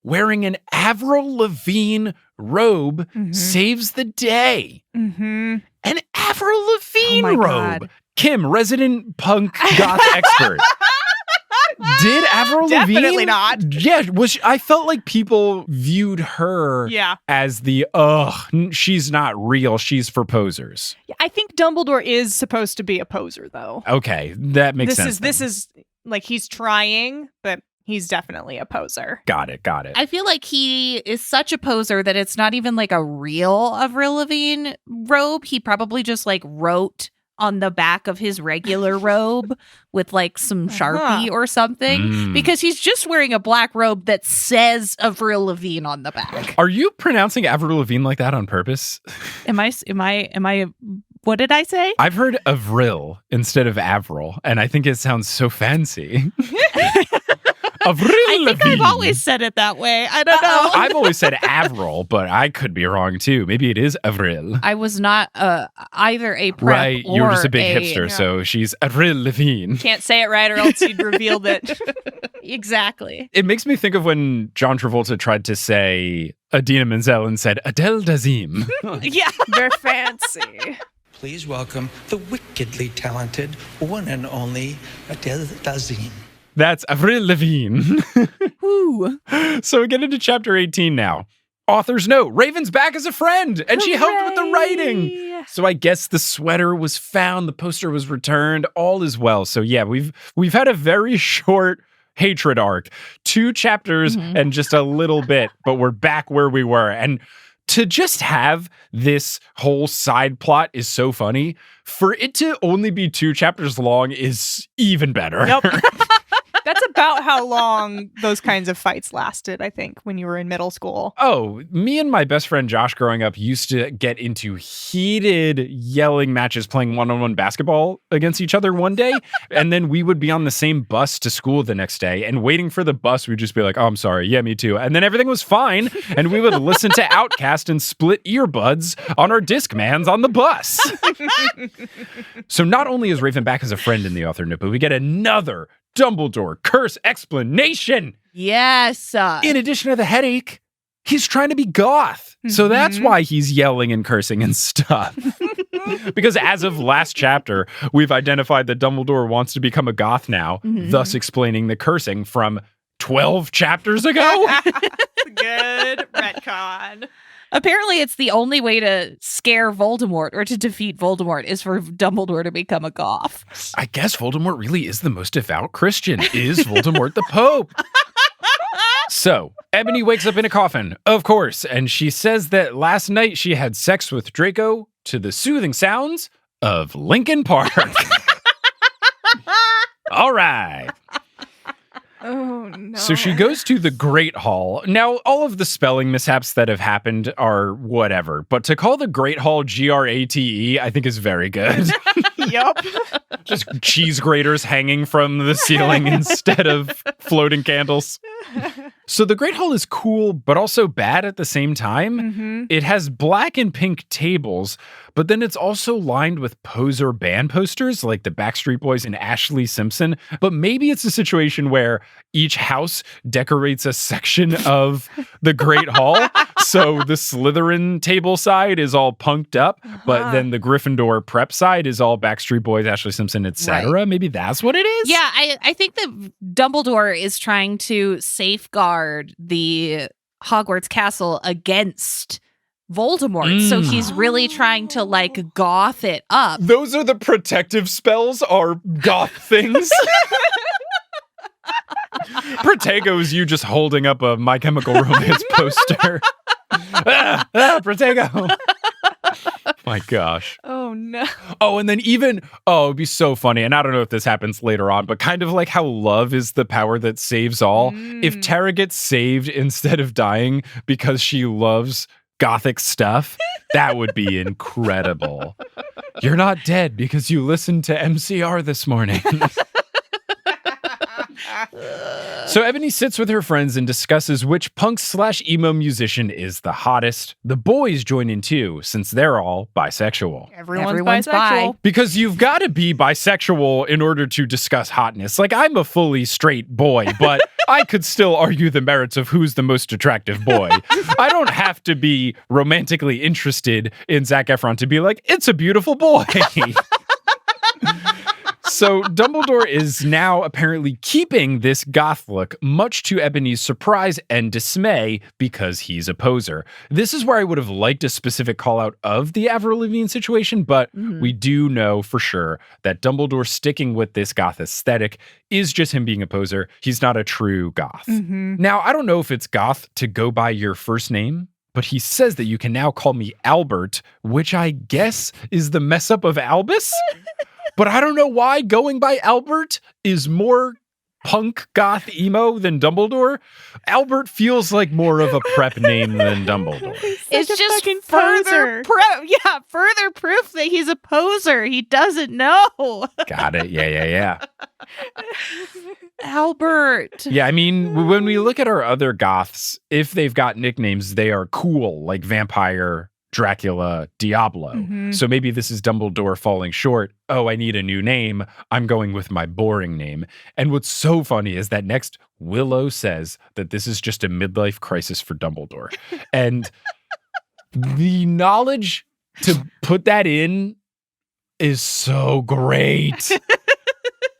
wearing an Uhvirl Lavigne robe, saves the day. An Uhvirl Lavigne my robe. God. Kim, resident punk goth expert. Did Uhvirl Lavigne? Definitely not. Yeah, I felt like people viewed her as the, she's not real, she's for posers. I think Dumbledore is supposed to be a poser, though. Okay, that makes sense. This is like he's trying, but he's definitely a poser. Got it. I feel like he is such a poser that it's not even like a real Uhvirl Lavigne robe. He probably just like wrote on the back of his regular robe with like some Sharpie or something because he's just wearing a black robe that says Uhvirl Lavigne on the back. Are you pronouncing Avril Lavigne like that on purpose? Am I what did I say? I've heard Avril instead of Avril, and I think it sounds so fancy. Avril I think Lavigne. I've always said it that way. I don't know. I've always said Avril, but I could be wrong too. Maybe it is Avril. I was not either a prep Right, you were just a big hipster, yeah. so she's Avril Lavigne. Can't say it right or else you'd reveal that. Exactly. It makes me think of when John Travolta tried to say Adina Menzel and said Adele Dazeem. Yeah. They're fancy. Please welcome the wickedly talented one and only Adele Dazeem. That's Avril Lavigne. Woo. So we get into chapter 18 now. Author's note, Raven's back as a friend, and she helped with the writing. So I guess the sweater was found, the poster was returned, all is well. So yeah, we've had a very short hatred arc. 2 chapters and just a little bit, but we're back where we were. And to just have this whole side plot is so funny. For it to only be 2 chapters long is even better. Yep. That's about how long those kinds of fights lasted, I think, when you were in middle school. Oh, me and my best friend Josh growing up used to get into heated yelling matches playing one-on-one basketball against each other one day. And then we would be on the same bus to school the next day and waiting for the bus. We'd just be like, oh, I'm sorry. Yeah, me too. And then everything was fine. And we would listen to Outkast and split earbuds on our Discmans on the bus. So not only is Raven back as a friend in the author note, but we get another Dumbledore curse explanation. Yes. In addition to the headache, he's trying to be goth. So that's why he's yelling and cursing and stuff. Because as of last chapter, we've identified that Dumbledore wants to become a goth now, thus explaining the cursing from 12 chapters ago. Good retcon. Apparently, it's the only way to scare Voldemort or to defeat Voldemort is for Dumbledore to become a goth. I guess Voldemort really is the most devout Christian. Is Voldemort the Pope? So, Ebony wakes up in a coffin, of course, and she says that last night she had sex with Draco to the soothing sounds of Linkin Park. All right. Oh, no. So she goes to the Great Hall. Now, all of the spelling mishaps that have happened are whatever, but to call the Great Hall Grate, I think is very good. Yup. Just cheese graters hanging from the ceiling instead of floating candles. So the Great Hall is cool, but also bad at the same time. It has black and pink tables, But then it's also lined with poser band posters like the Backstreet Boys and Ashley Simpson. But maybe it's a situation where each house decorates a section of the Great Hall. So the Slytherin table side is all punked up, but then the Gryffindor prep side is all Backstreet Boys, Ashley Simpson, etc. Right. Maybe that's what it is? Yeah, I think that Dumbledore is trying to safeguard the Hogwarts castle against Voldemort. So he's really trying to like goth it up. Those are the protective spells, are goth things. Protego is you just holding up a My Chemical Romance poster. Protego. My gosh. Oh, no. Oh, and then it'd be so funny. And I don't know if this happens later on, but kind of like how love is the power that saves all. If Tara gets saved instead of dying because she loves gothic stuff, that would be incredible. You're not dead because you listened to MCR this morning. So Ebony sits with her friends and discusses which punk/emo musician is the hottest. The boys join in too, since they're all bisexual. Everyone's bisexual. Because you've got to be bisexual in order to discuss hotness. Like, I'm a fully straight boy, but I could still argue the merits of who's the most attractive boy. I don't have to be romantically interested in Zac Efron to be like, it's a beautiful boy. So Dumbledore is now apparently keeping this goth look, much to Ebony's surprise and dismay, because he's a poser. This is where I would have liked a specific call out of the Uhvirl Lavigne situation, but we do know for sure that Dumbledore sticking with this goth aesthetic is just him being a poser. He's not a true goth. Now, I don't know if it's goth to go by your first name, but he says that you can now call me Albert, which I guess is the mess up of Albus. But I don't know why going by Albert is more punk goth emo than Dumbledore. Albert feels like more of a prep name than Dumbledore. It's just poser. further proof that he's a poser. He doesn't know. Got it. Yeah. Albert. Yeah, I mean, when we look at our other goths, if they've got nicknames, they are cool, like Vampire, Dracula, Diablo. So maybe this is Dumbledore falling short. Oh, I need a new name. I'm going with my boring name. And what's so funny is that next Willow says that this is just a midlife crisis for Dumbledore. And the knowledge to put that in is so great.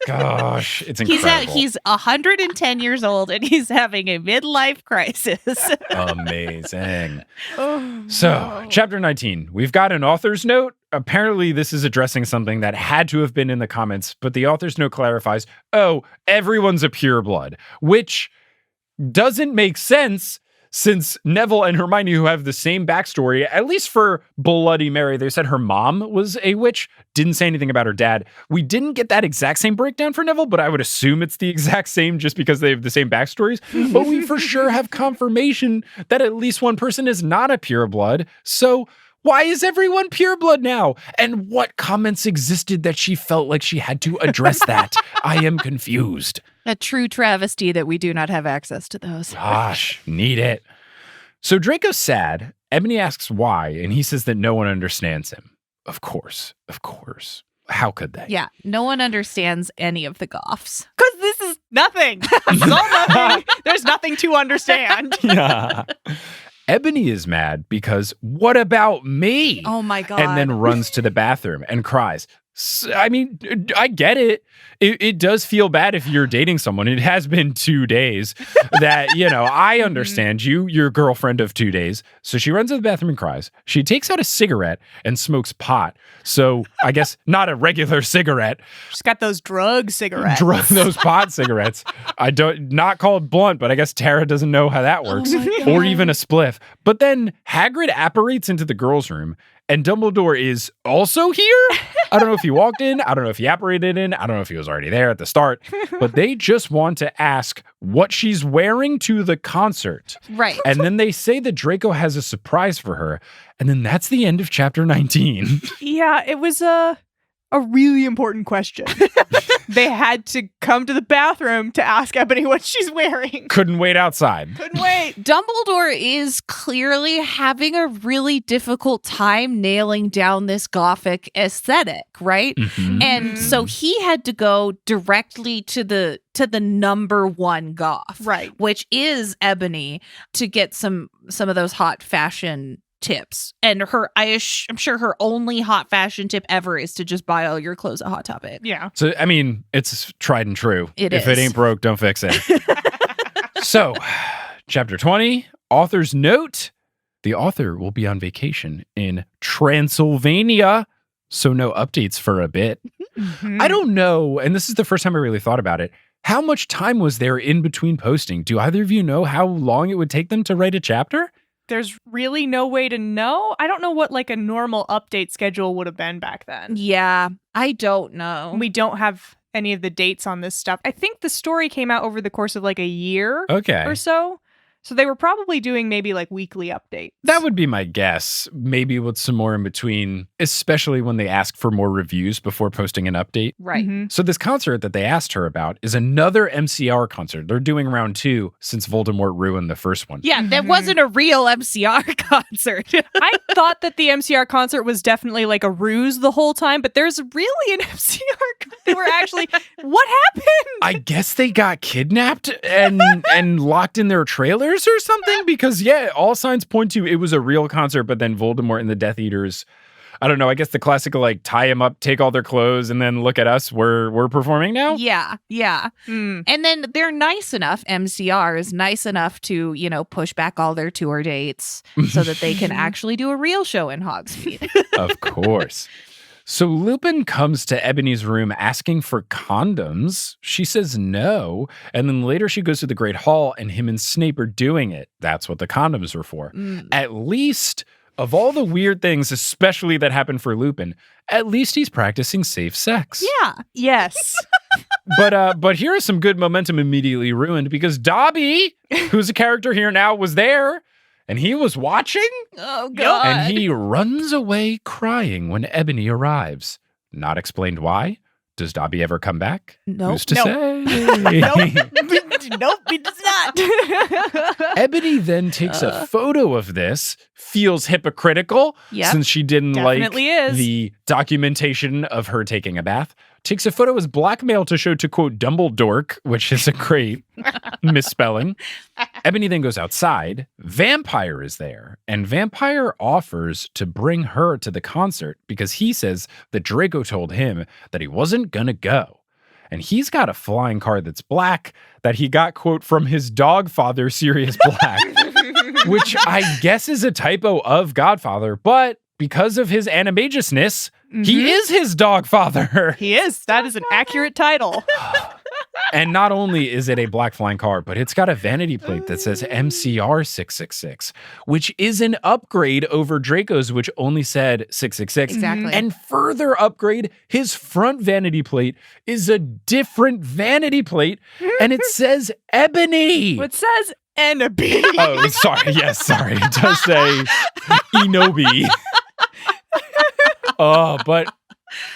Gosh, it's incredible. He's 110 years old and he's having a midlife crisis. Amazing. So, chapter 19, we've got an author's note. Apparently, this is addressing something that had to have been in the comments, but the author's note clarifies, everyone's a pureblood, which doesn't make sense since Neville and Hermione, who have the same backstory, at least for Bloody Mary, they said her mom was a witch, didn't say anything about her dad. We didn't get that exact same breakdown for Neville, but I would assume it's the exact same just because they have the same backstories. But we for sure have confirmation that at least one person is not a pureblood. So why is everyone pureblood now? And what comments existed that she felt like she had to address that? I am confused. A true travesty that we do not have access to those. Gosh, need it. So Draco's sad. Ebony asks why, and he says that no one understands him. Of course. How could they? Yeah, no one understands any of the goths. Because this is nothing. This is all nothing. There's nothing to understand. Yeah. Ebony is mad because what about me? Oh my God. And then runs to the bathroom and cries. I mean, I get it. It does feel bad if you're dating someone. It has been 2 days that, I understand your girlfriend of 2 days. So she runs to the bathroom and cries. She takes out a cigarette and smokes pot. So I guess not a regular cigarette. She's got those drug cigarettes. Those pot cigarettes. Not called blunt, but I guess Tara doesn't know how that works. Or even a spliff. But then Hagrid apparates into the girls' room. And Dumbledore is also here? I don't know if he walked in. I don't know if he apparated in. I don't know if he was already there at the start. But they just want to ask what she's wearing to the concert. Right. And then they say that Draco has a surprise for her. And then that's the end of chapter 19. Yeah, it was a really important question. They had to come to the bathroom to ask Ebony what she's wearing. Couldn't wait outside. Couldn't wait. Dumbledore is clearly having a really difficult time nailing down this gothic aesthetic, right? Mhm. And so he had to go directly to the number one goth, Right. which is Ebony, to get some of those hot fashion tips. And I'm sure her only hot fashion tip ever is to just buy all your clothes at Hot Topic. Yeah. So, I mean, it's tried and true. It if is. it ain't broke, don't fix it. So, chapter 20, author's note. The author will be on vacation in Transylvania, so no updates for a bit. Mhm. I don't know, and this is the first time I really thought about it. How much time was there in between posting? Do either of you know how long it would take them to write a chapter? There's really no way to know. I don't know what like a normal update schedule would have been back then. Yeah, I don't know. We don't have any of the dates on this stuff. I think the story came out over the course of like a year Okay. or so. So they were probably doing maybe like weekly updates. That would be my guess. Maybe with some more in between, especially when they ask for more reviews before posting an update. Right. Mhm. So this concert that they asked her about is another MCR concert. They're doing round 2 since Voldemort ruined the first one. Yeah, that Mhm. wasn't a real MCR concert. I thought that the MCR concert was definitely like a ruse the whole time, but there's really an MCR. They were actually, what happened? I guess they got kidnapped and locked in their trailers or something, because yeah, all signs point to it was a real concert, but then Voldemort and the Death Eaters, I don't know, I guess the classical like tie them up, take all their clothes, and then look at us, we're performing now. Yeah. Mm. And then they're nice enough, MCR is nice enough to, push back all their tour dates so that they can actually do a real show in Hogsmeade. Of course. So Lupin comes to Ebony's room asking for condoms. She says no. And then later she goes to the Great Hall and him and Snape are doing it. That's what the condoms were for. Mm. At least, of all the weird things, especially that happened for Lupin, at least he's practicing safe sex. Yeah. Yes. But here is some good momentum immediately ruined because Dobby, who's a character here now, was there. And he was watching, Oh, God. and he runs away crying when Ebony arrives. Not explained why. Does Dobby ever come back? Nope. Who's to Nope. say? Nope, it does not. Ebony then takes a photo of this, feels hypocritical Yep. since she didn't Definitely like is. the documentation of her taking a bath. Takes a photo as blackmail to show, to quote, Dumbledore, which is a great misspelling. Ebony then goes outside. Vampire is there, and Vampire offers to bring her to the concert because he says that Draco told him that he wasn't gonna go. And he's got a flying car that's black that he got, quote, from his dog father, Sirius Black, which I guess is a typo of Godfather, but because of his animagiousness, he is his dog father. He is. That is an accurate title. And not only is it a black flying car, but it's got a vanity plate that says MCR 666, which is an upgrade over Draco's, which only said 666. Exactly. And further upgrade, his front vanity plate is a different vanity plate, and it says Ebony. It says Enoby. Oh, sorry. Yes, sorry. It does say Enobi. Oh, but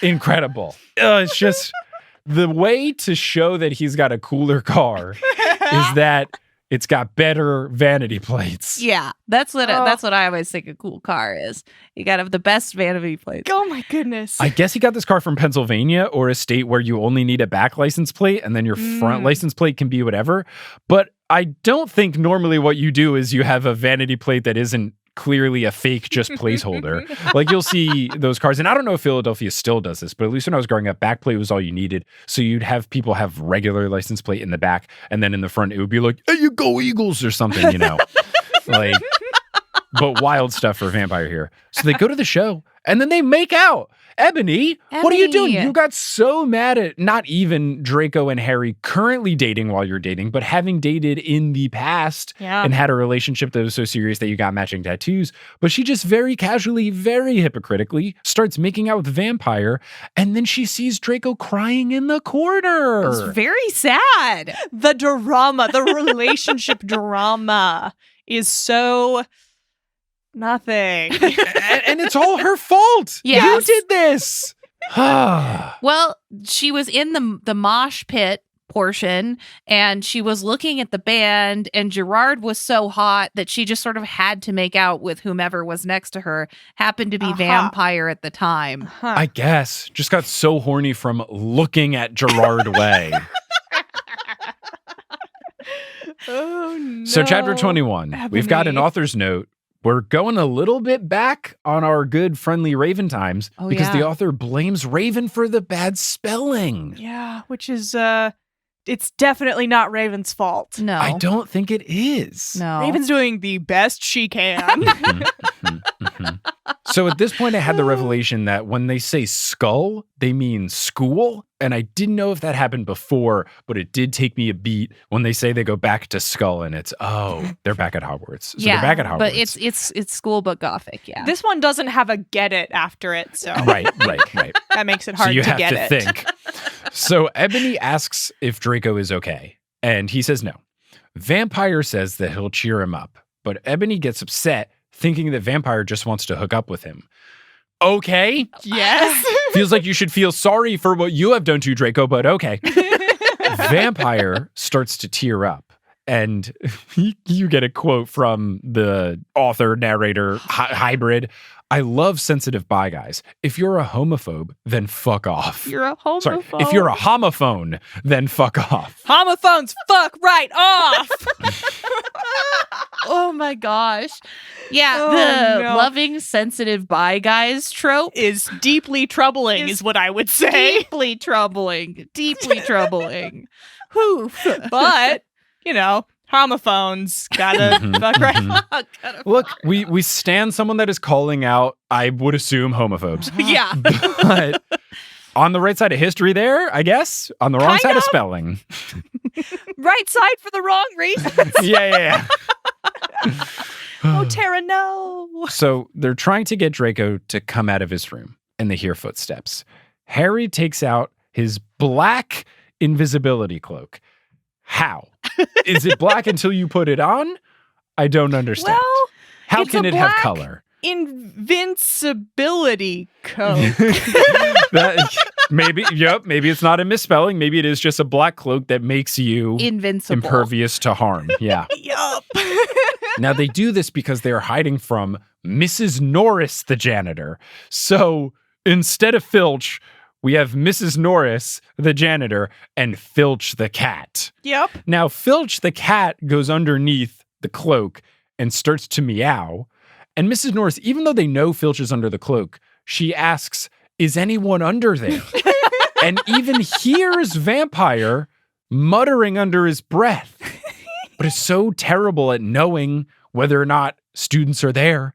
incredible. It's just the way to show that he's got a cooler car is that it's got better vanity plates. Yeah, that's what I always think a cool car is. You gotta have the best vanity plates. Oh my goodness. I guess he got this car from Pennsylvania or a state where you only need a back license plate and then your front license plate can be whatever. But I don't think normally what you do is you have a vanity plate that isn't clearly a fake just placeholder. Like you'll see those cars, and I don't know if Philadelphia still does this, but at least when I was growing up, back plate was all you needed. So you'd have people have regular license plate in the back, and then in the front it would be like, "Hey, you go Eagles" or something, like. But wild stuff for Vampire here. So they go to the show, and then they make out. Ebony, what are you doing? Ebony. You got so mad at not even Draco and Harry currently dating while you're dating, but having dated in the past Yeah. and had a relationship that was so serious that you got matching tattoos. But she just very casually, very hypocritically starts making out with Vampire, and then she sees Draco crying in the corner. It's very sad. The drama, the relationship drama is so nothing. and it's all her fault. Yes. You did this. Well, she was in the mosh pit portion, and she was looking at the band, and Gerard was so hot that she just sort of had to make out with whomever was next to her. Happened to be vampire at the time. I guess. Just got so horny from looking at Gerard Way. Oh, no. So chapter 21, we've got an Ebony. author's note. We're going a little bit back on our good friendly Raven times because the author blames Raven for the bad spelling. Yeah, which is, it's definitely not Raven's fault. No. I don't think it is. No. Raven's doing the best she can. So at this point, I had the revelation that when they say skull, they mean school. And I didn't know if that happened before, but it did take me a beat when they say they go back to skull and it's, they're back at Hogwarts. So they're back at Hogwarts. But it's school but gothic, yeah. This one doesn't have a get it after it, so Right. that makes it hard so you to have get to it. think. So Ebony asks if Draco is okay, and he says no. Vampire says that he'll cheer him up, but Ebony gets upset thinking that Vampire just wants to hook up with him. Okay. Yes. Feels like you should feel sorry for what you have done to Draco, but okay. Vampire starts to tear up. And you get a quote from the author, narrator, hybrid. I love sensitive bi guys. If you're a homophobe, then fuck off. You're a homophobe. Sorry, if you're a homophone, then fuck off. Homophones, fuck right off. Oh my gosh. Yeah, Oh, the no. loving, sensitive bi guys trope Is deeply troubling, is what I would say. deeply troubling. Deeply troubling. Whew. But, homophones gotta fuck right. Look, we stand someone that is calling out, I would assume, homophobes. Yeah. But on the right side of history there, I guess. On the wrong Kind side of of. spelling. Right side for the wrong reasons. Yeah. Oh, Tara, no. So they're trying to get Draco to come out of his room, and they hear footsteps. Harry takes out his black invisibility cloak. How? Is it black until you put it on? I don't understand. Well, How it's can a it have black color? Invincibility code. Maybe it's not a misspelling. Maybe it is just a black cloak that makes you Invincible. impervious to harm. Yeah. Yup. Now they do this because they are hiding from Mrs. Norris, the janitor. So instead of Filch, we have Mrs. Norris, the janitor, and Filch the cat. Yep. Now Filch the cat goes underneath the cloak and starts to meow. And Mrs. Norris, even though they know Filch is under the cloak, she asks, is anyone under there? And even hears Vampire muttering under his breath. But is so terrible at knowing whether or not students are there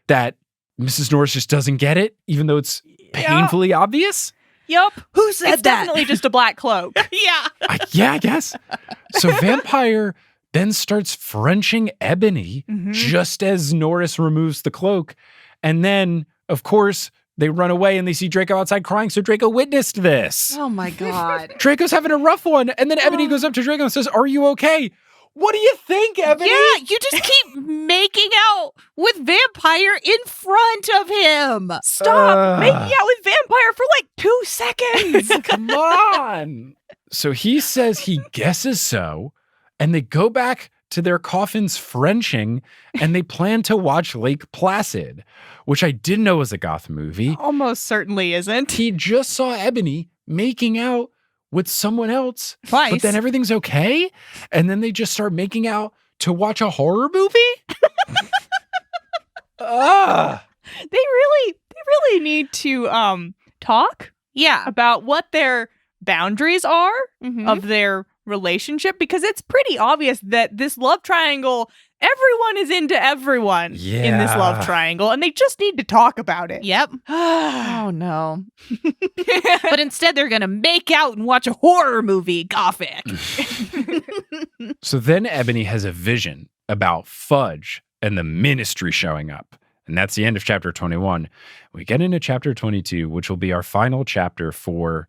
that Mrs. Norris just doesn't get it, even though it's painfully obvious. Yup. Who said It's that? definitely just a black cloak. Yeah. I guess. So Vampire then starts Frenching Ebony just as Norris removes the cloak. And then, of course, they run away and they see Draco outside crying. So Draco witnessed this. Oh my God. Draco's having a rough one. And then Ebony goes up to Draco and says, are you okay? What do you think, Ebony? Yeah, you just keep making out with Vampire in front of him. Stop making out with Vampire for like 2 seconds. Come on. So he says he guesses so. And they go back to their coffins Frenching and they plan to watch Lake Placid, which I didn't know was a goth movie. Almost certainly isn't. He just saw Ebony making out with someone else. Twice. But then everything's okay. And then they just start making out to watch a horror movie? They really need to talk Yeah. about what their boundaries are Mhm. of their relationship, because it's pretty obvious that this love triangle, everyone is into everyone in this love Yeah. triangle, and they just need to talk about it. Yep. Oh no. But instead they're going to make out and watch a horror movie, gothic. So then Ebony has a vision about Fudge and the ministry showing up. And that's the end of chapter 21. We get into chapter 22, which will be our final chapter for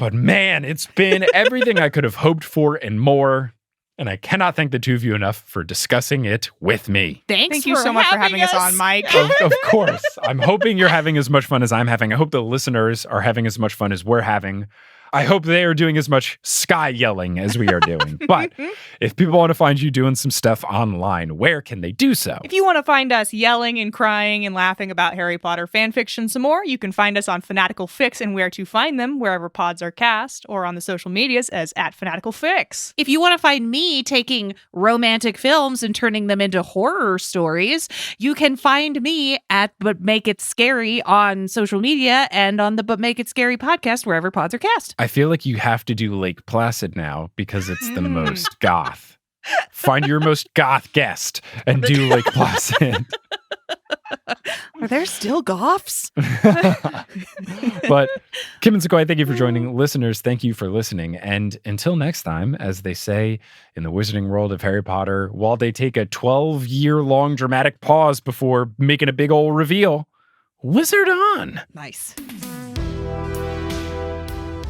But man, it's been everything I could have hoped for and more. And I cannot thank the two of you enough for discussing it with me. Thank you so much for having us on, Mike. Of course. I'm hoping you're having as much fun as I'm having. I hope the listeners are having as much fun as we're having. I hope they are doing as much sky yelling as we are doing. But if people want to find you doing some stuff online, where can they do so? If you want to find us yelling and crying and laughing about Harry Potter fanfiction some more, you can find us on Fanatical Fics and Where to Find Them, wherever pods are cast, or on the social medias as @FanaticalFix. If you want to find me taking romantic films and turning them into horror stories, you can find me at But Make It Scary on social media and on the But Make It Scary podcast, wherever pods are cast. I feel like you have to do Lake Placid now because it's the most goth. Find your most goth guest and do Lake Placid. Are there still goths? But Kim and Sequoia, thank you for joining. Listeners, thank you for listening. And until next time, as they say in the wizarding world of Harry Potter, while they take a 12-year-long dramatic pause before making a big old reveal, wizard on. Nice.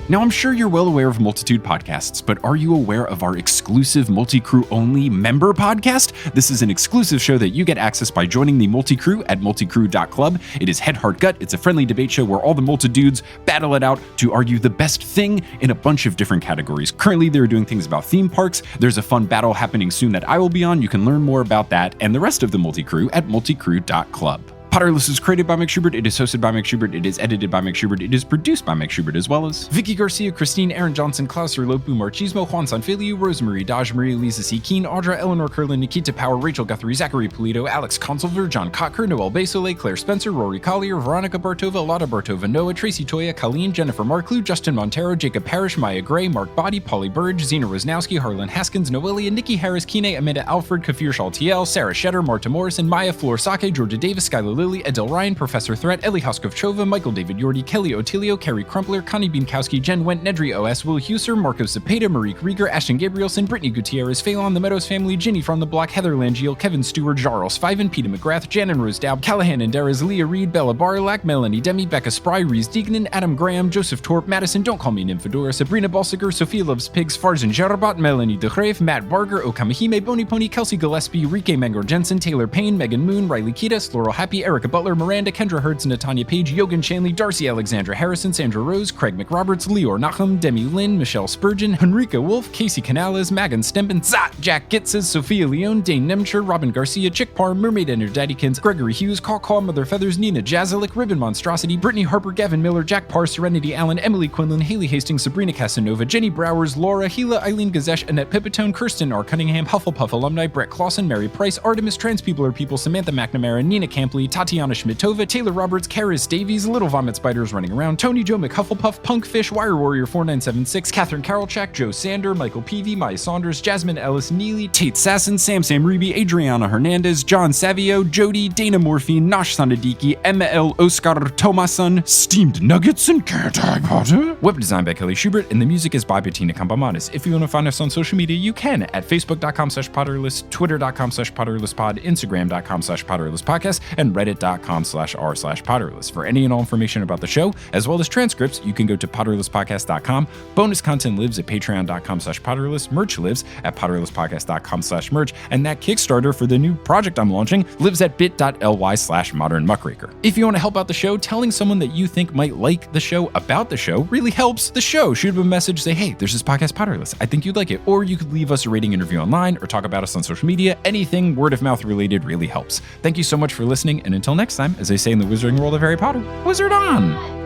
Now, I'm sure you're well aware of Multitude podcasts, but are you aware of our exclusive multi-crew only member podcast? This is an exclusive show that you get access by joining the multi-crew at multicrew.club. It is Head, Heart, Gut. It's a friendly debate show where all the multi-dudes battle it out to argue the best thing in a bunch of different categories. Currently, they're doing things about theme parks. There's a fun battle happening soon that I will be on. You can learn more about that and the rest of the multi-crew at multicrew.club. Potterless is created by Mike Schubert, it is hosted by Mike Schubert, it is edited by Mike Schubert, it is produced by Mike Schubert, as well as Vicky Garcia, Christine, Aaron Johnson, Klaus Lopu, Marchismo, Juan Sanfilio, Rosemary Dodge, Maria Lisa C. Keen, Audra, Eleanor Curlin, Nikita Power, Rachel Guthrie, Zachary Polito, Alex Consulver, John Cocker, Noel Basole, Claire Spencer, Rory Collier, Veronica Bartova, Lotta Bartova, Noah, Tracy Toya, Colleen, Jennifer Marklew, Justin Montero, Jacob Parrish, Maya Gray, Mark Body, Polly Burge, Zena Rosnowski, Harlan Haskins, Noelia, Nikki Harris, Kine, Amanda Alfred, Kafir Shaltiel, Sarah Shetter, Marta Morrison, Maya Flor Sake, Georgia Davis, Skylar Lilly, Adele Ryan, Professor Threat, Ellie Hoskovchova, Michael David Yordi, Kelly Otilio, Carrie Crumpler, Connie Bienkowski, Jen Went, Nedry OS, Will Huser, Marco Cepeda, Marique Rieger, Ashton Gabrielson, Brittany Gutierrez, Phelan, The Meadows Family, Ginny from the Block, Heather Langiel, Kevin Stewart, Jarls Fiven, Peter McGrath, Jan and Rose Daub, Callahan and Darez, Leah Reed, Bella Barlack, Melanie Demi, Becca Spry, Reese Deignan, Adam Graham, Joseph Torp, Madison, Don't Call Me Nymphadora, Sabrina Balsiger, Sophia Loves Pigs, Farzan Jarabat, Melanie DeGrave, Matt Barger, Okamahime, Bony Pony, Kelsey Gillespie, Rike Mangor Jensen, Taylor Payne, Megan Moon, Riley Kiedis, Laurel Happy, Erica Butler, Miranda, Kendra Hertz, Natanya Page, Yogan Shanley, Darcy Alexandra Harrison, Sandra Rose, Craig McRoberts, Leor Nachum, Demi Lynn, Michelle Spurgeon, Henrika Wolf, Casey Canales, Magan Stempen, Zat, Jack Gitzes, Sophia Leone, Dane Nemcher, Robin Garcia, Chick Parr, Mermaid and her Daddykins, Gregory Hughes, Caw, Mother Feathers, Nina Jazalik, Ribbon Monstrosity, Brittany Harper, Gavin Miller, Jack Parr, Serenity Allen, Emily Quinlan, Haley Hastings, Sabrina Casanova, Jenny Browers, Laura, Gila, Eileen Gazesh, Annette Pipitone, Kirsten R. Cunningham, Hufflepuff alumni, Brett Clausen, Mary Price, Artemis, Trans People Are People, Samantha McNamara, Nina Campley, Tatiana Schmidtova, Taylor Roberts, Karis Davies, Little Vomit Spiders Running Around, Tony Joe McHufflepuff, Punkfish, Wire Warrior 4976, Catherine Karolchak, Joe Sander, Michael Peavy, Maya Saunders, Jasmine Ellis Neely, Tate Sasson, Sam Reeby, Adriana Hernandez, John Savio, Jody, Dana Morphine, Nosh Sanadiki, Emma L. Oscar Tomason, Steamed Nuggets, and Carrot Harry Potter. Web design by Kelly Schubert, and the music is by Bettina Campamanis. If you want to find us on social media, you can at facebook.com/Potterless, twitter.com/PotterlessPod, instagram.com/PotterlessPodcast, and reddit.com/r/Potterless. For any and all information about the show, as well as transcripts, you can go to potterlesspodcast.com. Bonus content lives at patreon.com/Potterless. Merch lives at potterlesspodcast.com/merch. And that Kickstarter for the new project I'm launching lives at bit.ly/modernmuckraker. If you want to help out the show, telling someone that you think might like the show about the show really helps the show. Shoot them a message, say, hey, there's this podcast Potterless, I think you'd like it. Or you could leave us a rating interview online or talk about us on social media. Anything word of mouth related really helps. Thank you so much for listening, and until next time, as they say in the wizarding world of Harry Potter, wizard on!